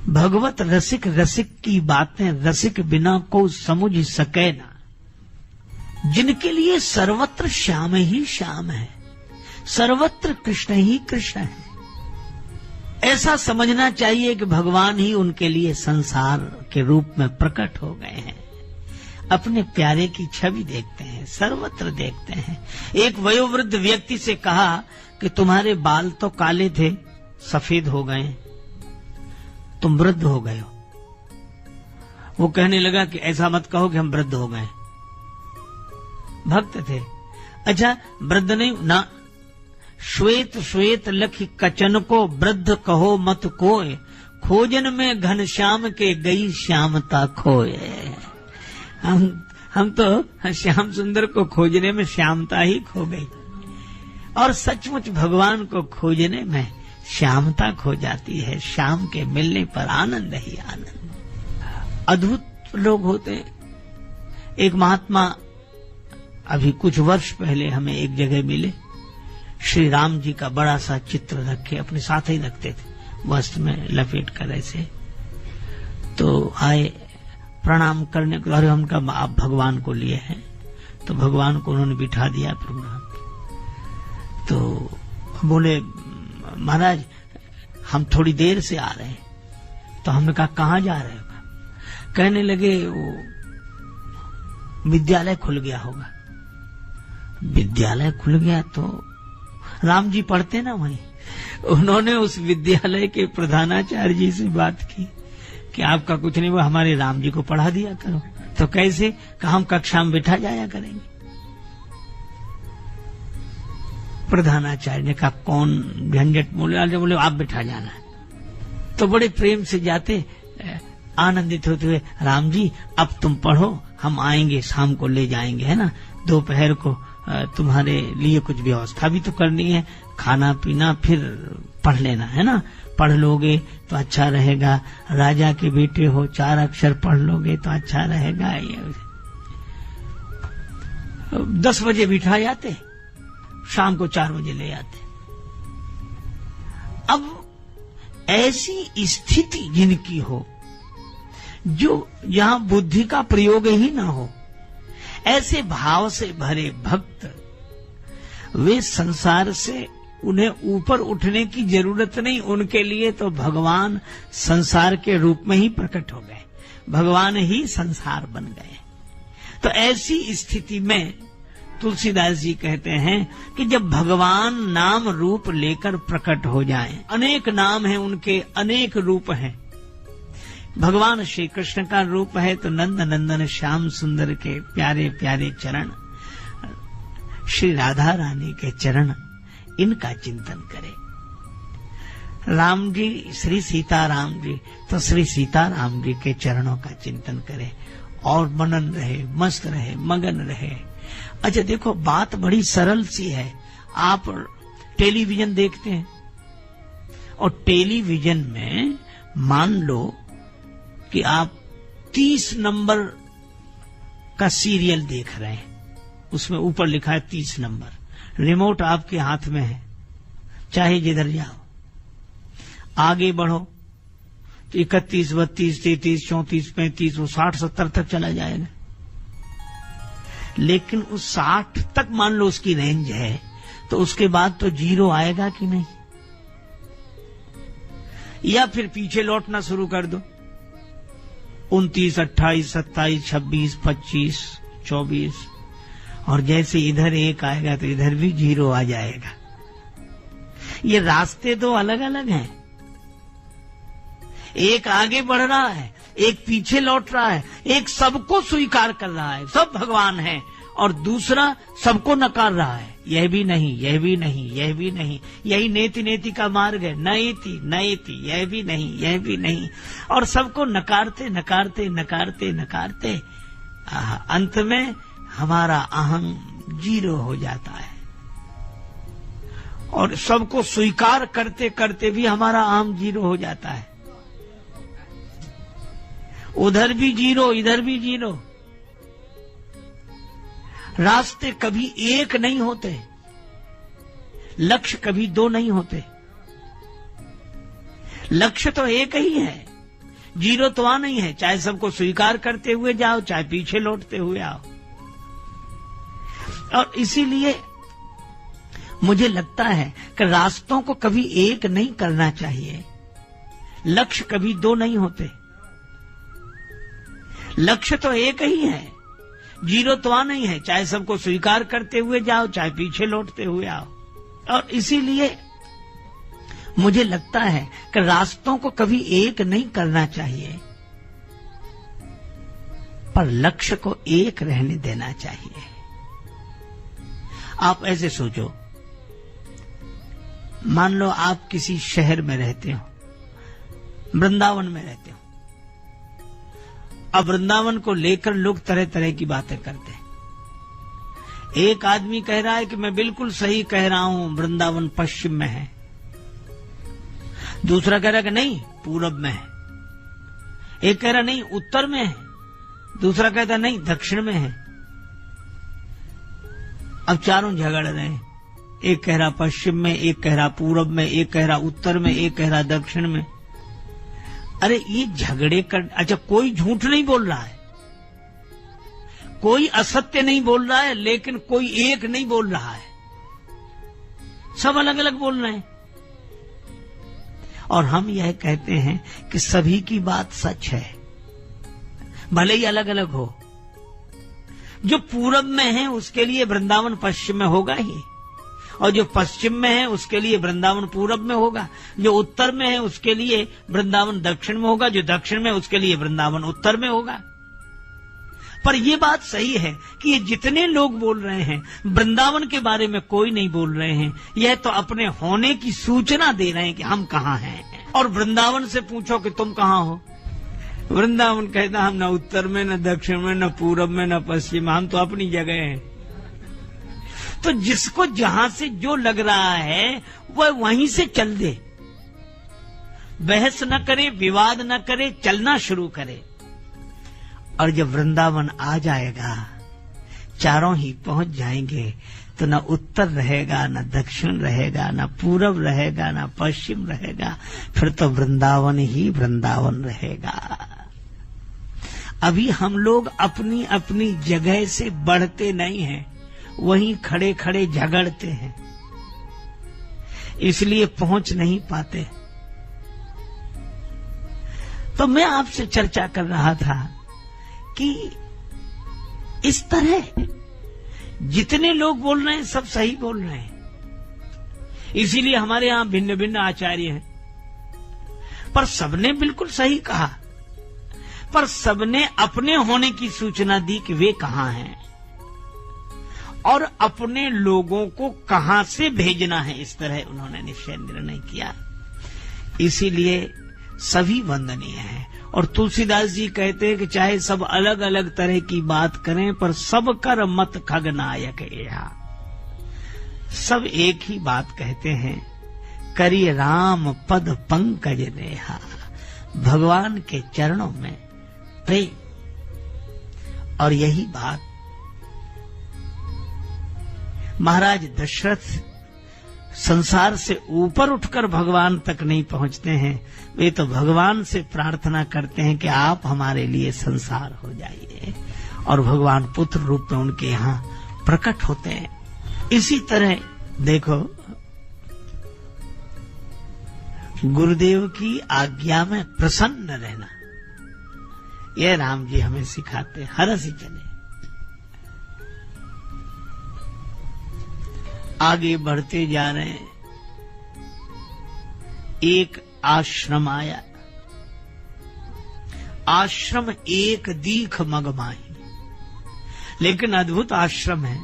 भगवत रसिक रसिक की बातें रसिक बिना को समझ सके ना। जिनके लिए सर्वत्र श्याम ही श्याम है, सर्वत्र कृष्ण ही कृष्ण है, ऐसा समझना चाहिए कि भगवान ही उनके लिए संसार के रूप में प्रकट हो गए हैं। अपने प्यारे की छवि देखते हैं, सर्वत्र देखते हैं। एक वयोवृद्ध व्यक्ति से कहा कि तुम्हारे बाल तो काले थे, सफेद हो गए, तुम वृद्ध हो गए हो। वो कहने लगा कि ऐसा मत कहो कि हम वृद्ध हो गए। भक्त थे। अच्छा, वृद्ध नहीं ना, श्वेत श्वेत लखि कचन को वृद्ध कहो मत कोय, खोजन में घनश्याम के गई श्यामता खोए। हम तो श्याम सुंदर को खोजने में श्यामता ही खो गई, और सचमुच भगवान को खोजने में श्यामता खो जाती है। श्याम के मिलने पर आनंद ही आनंद। अद्भुत लोग होते हैं। एक महात्मा अभी कुछ वर्ष पहले हमें एक जगह मिले, श्री राम जी का बड़ा सा चित्र रखे, अपने साथ ही रखते थे, वस्त्र में लपेट कर ऐसे। तो आए प्रणाम करने को, अरे उनका आप भगवान को लिए हैं, तो भगवान को उन्होंने बिठा दिया प्रोग्राम। तो बोले महाराज हम थोड़ी देर से आ रहे हैं। तो हमने कहा कहाँ जा रहे हो? कहने लगे वो विद्यालय खुल गया होगा। विद्यालय खुल गया तो राम जी पढ़ते ना वहीं। उन्होंने उस विद्यालय के प्रधानाचार्य जी से बात की कि आपका कुछ नहीं, वो हमारे राम जी को पढ़ा दिया करो। तो कैसे? कि हम कक्षा में बिठा जाया करेंगे। प्रधानाचार्य ने कहा कौन झंझट, बोले आप बिठा जाना है। तो बड़े प्रेम से जाते, आनंदित होते हुए, राम जी अब तुम पढ़ो, हम आएंगे शाम को ले जाएंगे, है ना, दोपहर को तुम्हारे लिए कुछ व्यवस्था भी तो करनी है, खाना पीना, फिर पढ़ लेना, है ना, पढ़ लोगे तो अच्छा रहेगा। राजा के बेटे हो, 4 अक्षर पढ़ लोगे तो अच्छा रहेगा। 10 बजे बिठा जाते, शाम को 4 बजे ले आते। अब ऐसी स्थिति जिनकी हो, जो यहां बुद्धि का प्रयोग ही ना हो, ऐसे भाव से भरे भक्त, वे संसार से उन्हें ऊपर उठने की जरूरत नहीं। उनके लिए तो भगवान संसार के रूप में ही प्रकट हो गए, भगवान ही संसार बन गए। तो ऐसी स्थिति में तुलसीदास जी कहते हैं कि जब भगवान नाम रूप लेकर प्रकट हो जाएं, अनेक नाम हैं उनके, अनेक रूप हैं। भगवान श्री कृष्ण का रूप है तो नंद नंदन श्याम सुंदर के प्यारे प्यारे चरण, श्री राधा रानी के चरण, इनका चिंतन करें। राम जी श्री सीताराम जी, तो श्री सीताराम जी के चरणों का चिंतन करें और मनन रहे, मस्त रहे, मगन रहे। अच्छा देखो, बात बड़ी सरल सी है। आप टेलीविजन देखते हैं और टेलीविजन में मान लो कि आप 30 नंबर का सीरियल देख रहे हैं, उसमें ऊपर लिखा है 30 नंबर, रिमोट आपके हाथ में है, चाहे जिधर जाओ, आगे बढ़ो तो 31, 32, 33, 34, 35, वो 60, 70 तक चला जाएगा। लेकिन उस 60 तक मान लो उसकी रेंज है, तो उसके बाद तो 0 आएगा कि नहीं? या फिर पीछे लौटना शुरू कर दो, 29, 28, 27, 26, 25, 24, और जैसे इधर 1 आएगा तो इधर भी 0 आ जाएगा। ये रास्ते तो अलग अलग हैं। एक आगे बढ़ रहा है, एक पीछे लौट रहा है, एक सबको स्वीकार कर रहा है, सब भगवान है, और दूसरा सबको नकार रहा है, यह भी नहीं, यह भी नहीं, यह भी नहीं। यही नेति नेति का मार्ग है, नएति नएति, यह भी नहीं, यह भी नहीं, और सबको नकारते नकारते नकारते नकारते अंत में हमारा अहम 0 हो जाता है। और सबको स्वीकार करते करते भी हमारा अहम 0 हो जाता है। उधर भी 0, इधर भी 0। रास्ते कभी एक नहीं होते, लक्ष्य कभी 2 नहीं होते। लक्ष्य तो एक ही है, जीरो तो वहां नहीं है, चाहे सबको स्वीकार करते हुए जाओ, चाहे पीछे लौटते हुए आओ। और इसीलिए मुझे लगता है कि रास्तों को कभी एक नहीं करना चाहिए। लक्ष्य कभी दो नहीं होते, लक्ष्य तो एक ही है, जीरो तो वहां नहीं है, चाहे सबको स्वीकार करते हुए जाओ, चाहे पीछे लौटते हुए आओ। और इसीलिए मुझे लगता है कि रास्तों को कभी एक नहीं करना चाहिए, पर लक्ष्य को एक रहने देना चाहिए। आप ऐसे सोचो, मान लो आप किसी शहर में रहते हो, वृंदावन में रहते हो। अब वृंदावन को लेकर लोग तरह तरह की बातें करते हैं। एक आदमी कह रहा है कि मैं बिल्कुल सही कह रहा हूं, वृंदावन पश्चिम में है। दूसरा कह रहा है कि नहीं, पूरब में है। एक कह रहा नहीं, उत्तर में है। दूसरा कहता नहीं, दक्षिण में है। अब चारों झगड़ रहे हैं, एक कह रहा पश्चिम में, एक कह रहा पूरब में, एक कह रहा उत्तर में, एक कह रहा दक्षिण में। अरे ये झगड़े कर, अच्छा कोई झूठ नहीं बोल रहा है, कोई असत्य नहीं बोल रहा है, लेकिन कोई एक नहीं बोल रहा है, सब अलग अलग बोल रहे हैं। और हम यह कहते हैं कि सभी की बात सच है, भले ही अलग अलग हो। जो पूरब में है उसके लिए वृंदावन पश्चिम में होगा ही, और जो पश्चिम में है उसके लिए वृंदावन पूरब में होगा, जो उत्तर में है उसके लिए वृंदावन दक्षिण में होगा, जो दक्षिण में उसके लिए वृंदावन उत्तर में होगा। पर यह बात सही है कि ये जितने लोग बोल रहे हैं, वृंदावन के बारे में कोई नहीं बोल रहे हैं, यह तो अपने होने की सूचना दे रहे हैं कि हम कहां हैं। और वृंदावन से पूछो कि तुम कहां हो, वृंदावन कहता हम न उत्तर में, न दक्षिण में, न पूरब में, न पश्चिम, हम तो अपनी जगह हैं। तो जिसको जहां से जो लग रहा है वह वहीं से चल दे, बहस न करे, विवाद न करे, चलना शुरू करे। और जब वृंदावन आ जाएगा, चारों ही पहुंच जाएंगे, तो न उत्तर रहेगा, न दक्षिण रहेगा, न पूरब रहेगा, न पश्चिम रहेगा, फिर तो वृंदावन ही वृंदावन रहेगा। अभी हम लोग अपनी अपनी जगह से बढ़ते नहीं हैं, वहीं खड़े खड़े झगड़ते हैं, इसलिए पहुंच नहीं पाते। तो मैं आपसे चर्चा कर रहा था कि इस तरह जितने लोग बोल रहे हैं सब सही बोल रहे हैं। इसीलिए हमारे यहां भिन्न भिन्न आचार्य हैं, पर सबने बिल्कुल सही कहा, पर सबने अपने होने की सूचना दी कि वे कहां हैं और अपने लोगों को कहां से भेजना है, इस तरह उन्होंने निश्चय निर्णय किया। इसीलिए सभी वंदनीय हैं। और तुलसीदास जी कहते हैं कि चाहे सब अलग अलग तरह की बात करें, पर सब कर मत खगनायक एहा। सब एक ही बात कहते हैं, करिए राम पद पंकज नेहा। भगवान के चरणों में प्रेम। और यही बात महाराज दशरथ संसार से ऊपर उठकर भगवान तक नहीं पहुंचते हैं, वे तो भगवान से प्रार्थना करते हैं कि आप हमारे लिए संसार हो जाइए, और भगवान पुत्र रूप में उनके यहां प्रकट होते हैं। इसी तरह देखो, गुरुदेव की आज्ञा में प्रसन्न रहना, यह राम जी हमें सिखाते, हरस ही चले। आगे बढ़ते जा रहे हैं, एक आश्रम आया। आश्रम एक दीख मगमाही, लेकिन अद्भुत आश्रम है।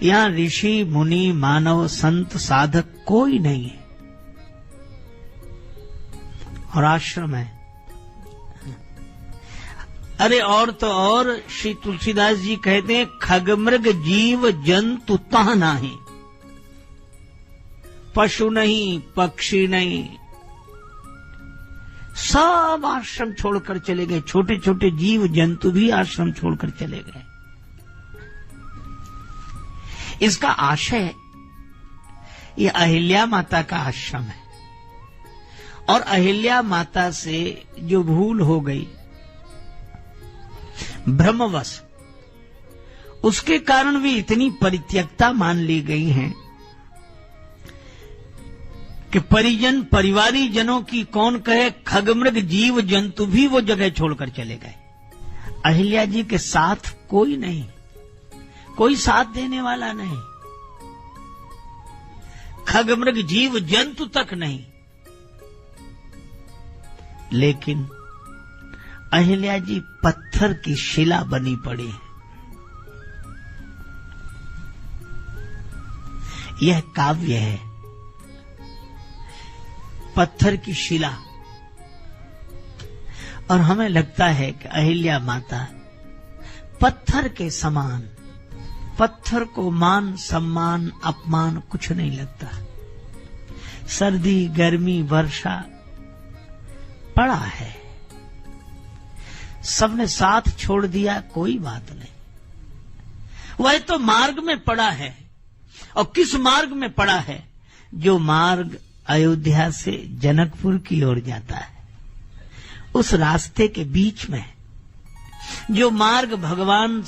यहां ऋषि मुनि मानव संत साधक कोई नहीं है, और आश्रम है। अरे और तो और, श्री तुलसीदास जी कहते हैं, खगमृग जीव जंतु ता नहीं, पशु नहीं, पक्षी नहीं, सब आश्रम छोड़कर चले गए। छोटे छोटे जीव जंतु भी आश्रम छोड़कर चले गए। इसका आशय, ये अहिल्या माता का आश्रम है, और अहिल्या माता से जो भूल हो गई ब्रह्मवश, उसके कारण भी इतनी परित्यक्ता मान ली गई हैं कि परिजन परिवारी जनों की कौन कहे, खगमृग जीव जंतु भी वो जगह छोड़कर चले गए। अहिल्या जी के साथ कोई नहीं, कोई साथ देने वाला नहीं, खगमृग जीव जंतु तक नहीं। लेकिन अहिल्या जी पत्थर की शिला बनी पड़ी है। यह काव्य है, पत्थर की शिला। और हमें लगता है कि अहिल्या माता पत्थर के समान, पत्थर को मान सम्मान अपमान कुछ नहीं लगता। सर्दी गर्मी वर्षा पड़ा है, सबने साथ छोड़ दिया, कोई बात नहीं। वह तो मार्ग में पड़ा है, और किस मार्ग में पड़ा है? जो मार्ग अयोध्या से जनकपुर की ओर जाता है, उस रास्ते के बीच में जो मार्ग भगवान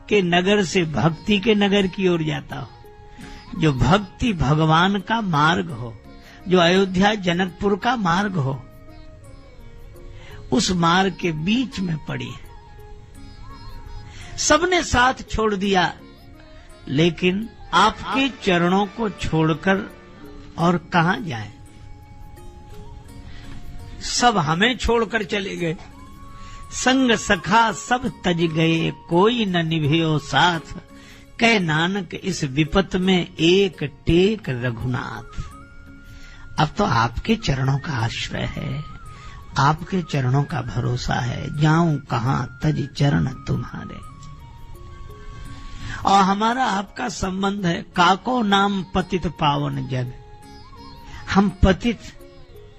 के नगर से भक्ति के नगर की ओर जाता हो, जो भक्ति भगवान का मार्ग हो, जो अयोध्या जनकपुर का मार्ग हो, उस मार्ग के बीच में पड़ी है। सबने साथ छोड़ दिया, लेकिन आपके चरणों को छोड़कर और कहां जाए? सब हमें छोड़कर चले गए। संग सखा सब तज गए, कोई न निभयो साथ, कह नानक इस विपत में एक टेक रघुनाथ। अब तो आपके चरणों का आश्रय है, आपके चरणों का भरोसा है, जाऊं कहां तज चरण तुम्हारे। और हमारा आपका संबंध है, काको नाम पतित पावन जग। हम पतित,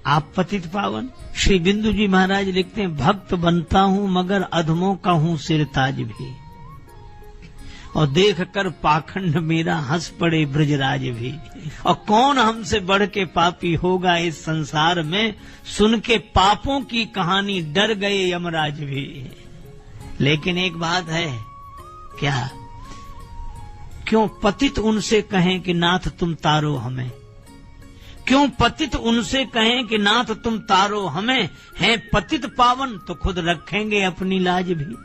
आप पतित पावन। श्री बिंदु जी महाराज लिखते हैं, भक्त बनता हूं मगर अधमों का हूं सिरताज भी, और देख कर पाखंड मेरा हंस पड़े ब्रजराज भी। और कौन हमसे बढ़ के पापी होगा इस संसार में, सुन के पापों की कहानी डर गए यमराज भी। लेकिन एक बात है, क्या? क्यों पतित उनसे कहें कि नाथ तुम तारो हमें? क्यों पतित उनसे कहें कि नाथ तुम तारो हमें? हैं पतित पावन तो खुद रखेंगे अपनी लाज भी।